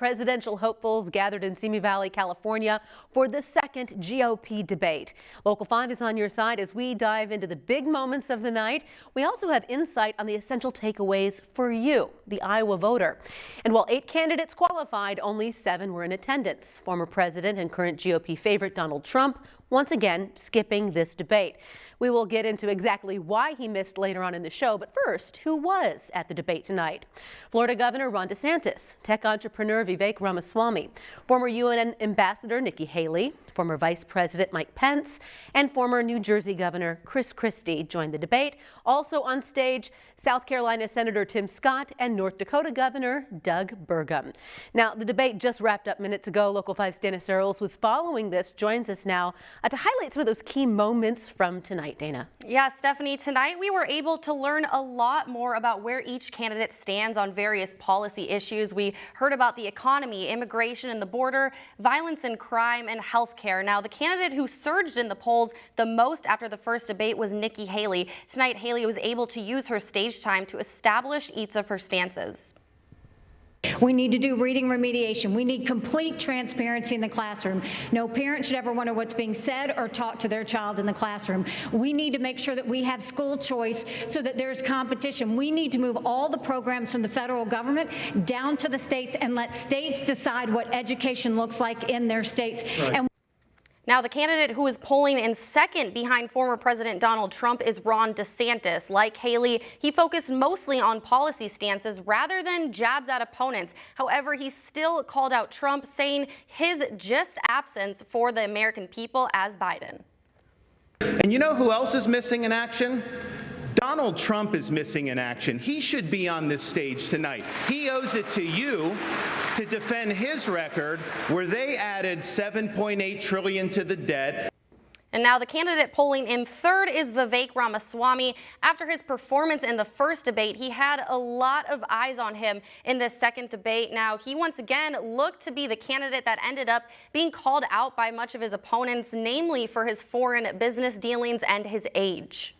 presidential hopefuls gathered in Simi Valley, California for the second GOP debate. Local 5 is on your side as we dive into the big moments of the night. We also have insight on the essential takeaways for you, the Iowa voter. And while 8 candidates qualified, only 7 were in attendance. Former president and current GOP favorite Donald Trump once again skipping this debate. We will get into exactly why he missed later on in the show, but first, who was at the debate tonight? Florida Governor Ron DeSantis, tech entrepreneur Vivek Ramaswamy, former UN Ambassador Nikki Haley, former Vice President Mike Pence, and former New Jersey Governor Chris Christie joined the debate. Also on stage, South Carolina Senator Tim Scott and North Dakota Governor Doug Burgum. Now, the debate just wrapped up minutes ago. Local 5's Dana Searles was following this, joins us now to highlight some of those key moments from tonight. Dana. Yeah, Stephanie, tonight we were able to learn a lot more about where each candidate stands on various policy issues. We heard about the economy, immigration and the border, violence and crime, and health care. Now, the candidate who surged in the polls the most after the first debate was Nikki Haley. Tonight, Haley was able to use her stage time to establish each of her stances. We need to do reading remediation. We need complete transparency in the classroom. No parent should ever wonder what's being said or taught to their child in the classroom. We need to make sure that we have school choice so that there's competition. We need to move all the programs from the federal government down to the states and let states decide what education looks like in their states. Right. Now, the candidate who is polling in second behind former President Donald Trump is Ron DeSantis. Like Haley, he focused mostly on policy stances rather than jabs at opponents. However, he still called out Trump, saying his just absence for the American people as Biden. And you know who else is missing in action? Donald Trump is missing in action. He should be on this stage tonight. He owes it to you to defend his record where they added $7.8 trillion to the debt. And now the candidate polling in third is Vivek Ramaswamy. After his performance in the first debate, he had a lot of eyes on him in this second debate. Now, he once again looked to be the candidate that ended up being called out by much of his opponents, namely for his foreign business dealings and his age.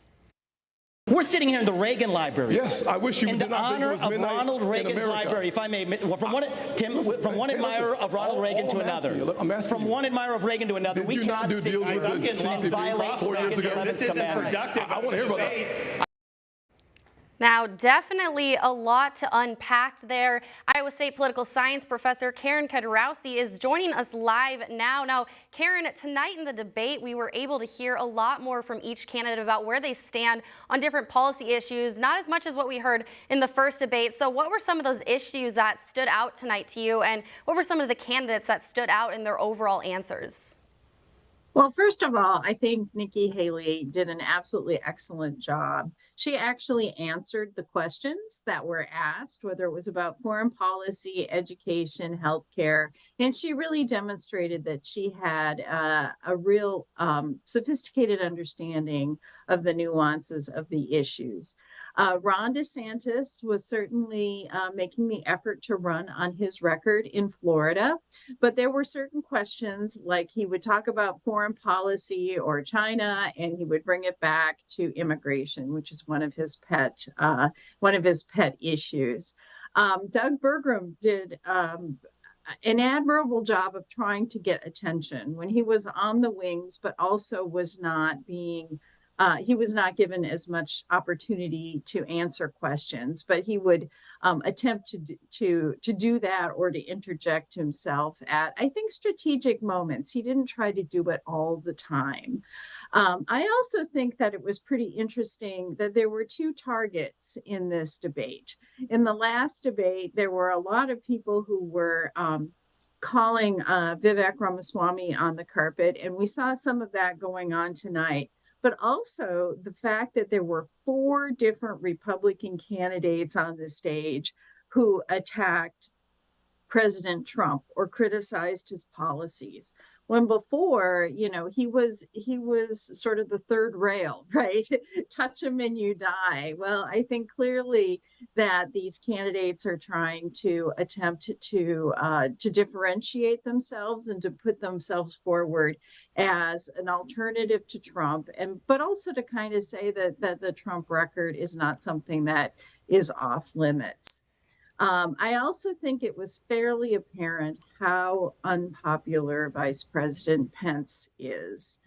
We're sitting here in the Reagan Library. Yes, I wish you in did the not honor think it was of Ronald Reagan's library, if I may. Well, from one admirer of Ronald Reagan to another. From one admirer of Reagan to another, we cannot sit here and violate Reagan's 11th commandment. I want to hear about that. Now, definitely a lot to unpack there. Iowa State political science professor Karen Kadarowski is joining us live now. Now, Karen, tonight in the debate, we were able to hear a lot more from each candidate about where they stand on different policy issues, not as much as what we heard in the first debate. So what were some of those issues that stood out tonight to you, and what were some of the candidates that stood out in their overall answers? Well, first of all, I think Nikki Haley did an absolutely excellent job. She actually answered the questions that were asked, whether it was about foreign policy, education, healthcare, and she really demonstrated that she had a real sophisticated understanding of the nuances of the issues. Ron DeSantis was certainly making the effort to run on his record in Florida, but there were certain questions, like he would talk about foreign policy or China, and he would bring it back to immigration, which is one of his pet issues. Doug Burgum did an admirable job of trying to get attention when he was on the wings, but also was not being he was not given as much opportunity to answer questions, but he would attempt to do that or to interject himself at, I think, strategic moments. He didn't try to do it all the time. I also think that it was pretty interesting that there were 2 targets in this debate. In the last debate, there were a lot of people who were calling Vivek Ramaswamy on the carpet, and we saw some of that going on tonight. But also the fact that there were 4 different Republican candidates on the stage who attacked President Trump or criticized his policies. When before, you know, he was sort of the third rail, right? Touch him and you die. Well, I think clearly that these candidates are trying to attempt to differentiate themselves and to put themselves forward as an alternative to Trump, but also to kind of say that the Trump record is not something that is off limits. I also think it was fairly apparent how unpopular Vice President Pence is.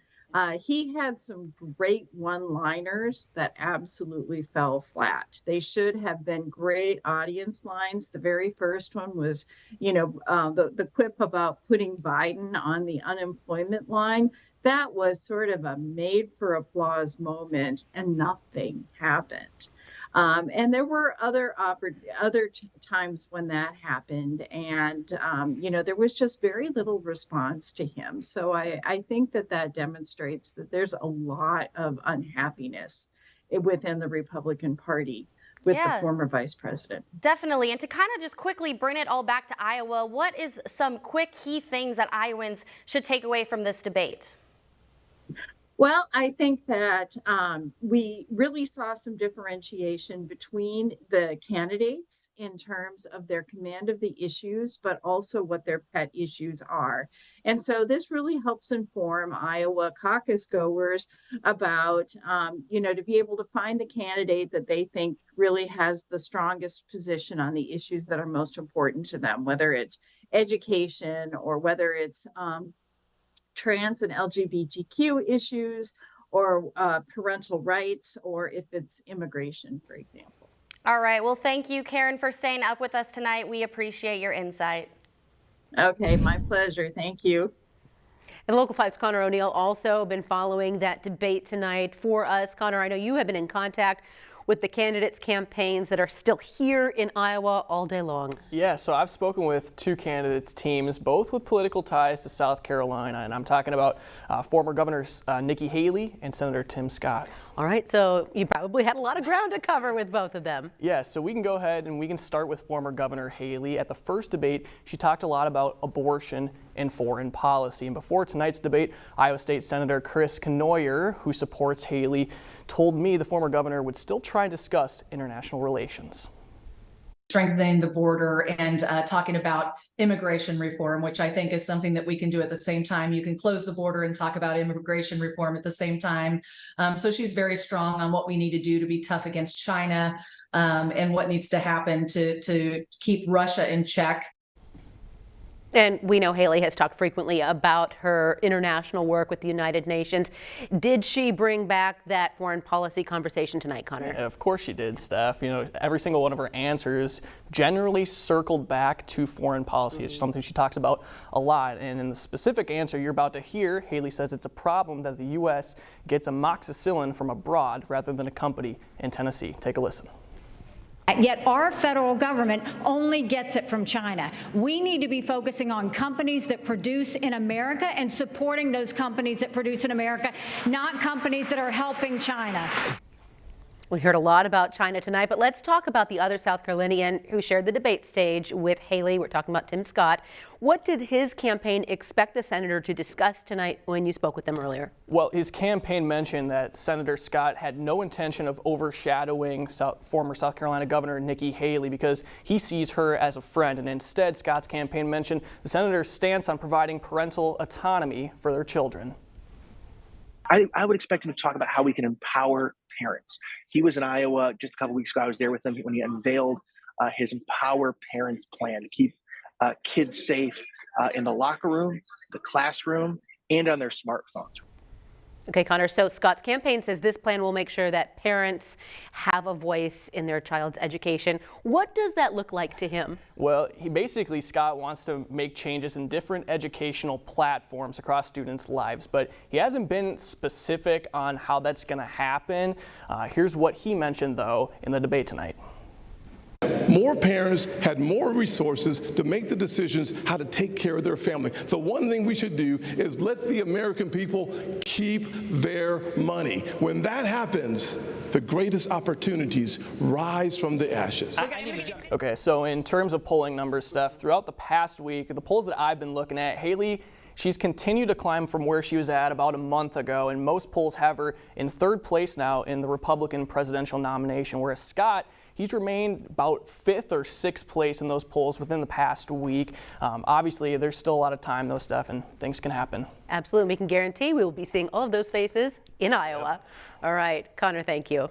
He had some great one-liners that absolutely fell flat. They should have been great audience lines. The very first one was, the quip about putting Biden on the unemployment line. That was sort of a made for applause moment, and nothing happened. And there were other times when that happened, and there was just very little response to him. So I think that demonstrates that there's a lot of unhappiness within the Republican Party with the former vice president. Definitely. And to kind of just quickly bring it all back to Iowa, what is some quick key things that Iowans should take away from this debate? Well, I think that we really saw some differentiation between the candidates in terms of their command of the issues, but also what their pet issues are. And so this really helps inform Iowa caucus goers about, to be able to find the candidate that they think really has the strongest position on the issues that are most important to them, whether it's education or whether it's trans and LGBTQ issues or parental rights, or if it's immigration, for example. All right. Well, thank you, Karen, for staying up with us tonight. We appreciate your insight. Okay, my pleasure. Thank you. And Local 5's Connor O'Neill also been following that debate tonight for us. Connor, I know you have been in contact with the candidates' campaigns that are still here in Iowa all day long. Yeah, so I've spoken with two candidates' teams, both with political ties to South Carolina, and I'm talking about former Governors Nikki Haley and Senator Tim Scott. All right, so you probably had a lot of ground to cover with both of them. Yeah, so we can go ahead and we can start with former Governor Haley. At the first debate, she talked a lot about abortion and foreign policy. And before tonight's debate, Iowa State Senator Chris Knoyer, who supports Haley, told me the former governor would still try and discuss international relations. Strengthening the border and talking about immigration reform, which I think is something that we can do at the same time. You can close the border and talk about immigration reform at the same time. So she's very strong on what we need to do to be tough against China and what needs to happen to keep Russia in check. And we know Haley has talked frequently about her international work with the United Nations. Did she bring back that foreign policy conversation tonight, Connor? Yeah, of course she did, Steph. You know, every single one of her answers generally circled back to foreign policy. It's something she talks about a lot. And in the specific answer you're about to hear, Haley says it's a problem that the U.S. gets amoxicillin from abroad rather than a company in Tennessee. Take a listen. Yet our federal government only gets it from China. We need to be focusing on companies that produce in America and supporting those companies that produce in America, not companies that are helping China. We heard a lot about China tonight, but let's talk about the other South Carolinian who shared the debate stage with Haley. We're talking about Tim Scott. What did his campaign expect the senator to discuss tonight when you spoke with them earlier? Well, his campaign mentioned that Senator Scott had no intention of overshadowing former South Carolina Governor Nikki Haley because he sees her as a friend. And instead, Scott's campaign mentioned the senator's stance on providing parental autonomy for their children. I would expect him to talk about how we can empower parents. He was in Iowa just a couple weeks ago. I was there with him when he unveiled his Empower Parents plan to keep kids safe in the locker room, the classroom, and on their smartphones. Okay, Connor, so Scott's campaign says this plan will make sure that parents have a voice in their child's education. What does that look like to him? Well, Scott wants to make changes in different educational platforms across students' lives, but he hasn't been specific on how that's going to happen. Here's what he mentioned, though, in the debate tonight. More parents had more resources to make the decisions how to take care of their family. The one thing we should do is let the American people keep their money. When that happens, the greatest opportunities rise from the ashes. Okay, so in terms of polling numbers, Steph, throughout the past week, the polls that I've been looking at, Haley, she's continued to climb from where she was at about a month ago, and most polls have her in third place now in the Republican presidential nomination, whereas Scott, he's remained about 5th or 6th place in those polls within the past week. Obviously, there's still a lot of time, though, Steph, and things can happen. Absolutely. We can guarantee we will be seeing all of those faces in Iowa. Yep. All right. Connor, thank you.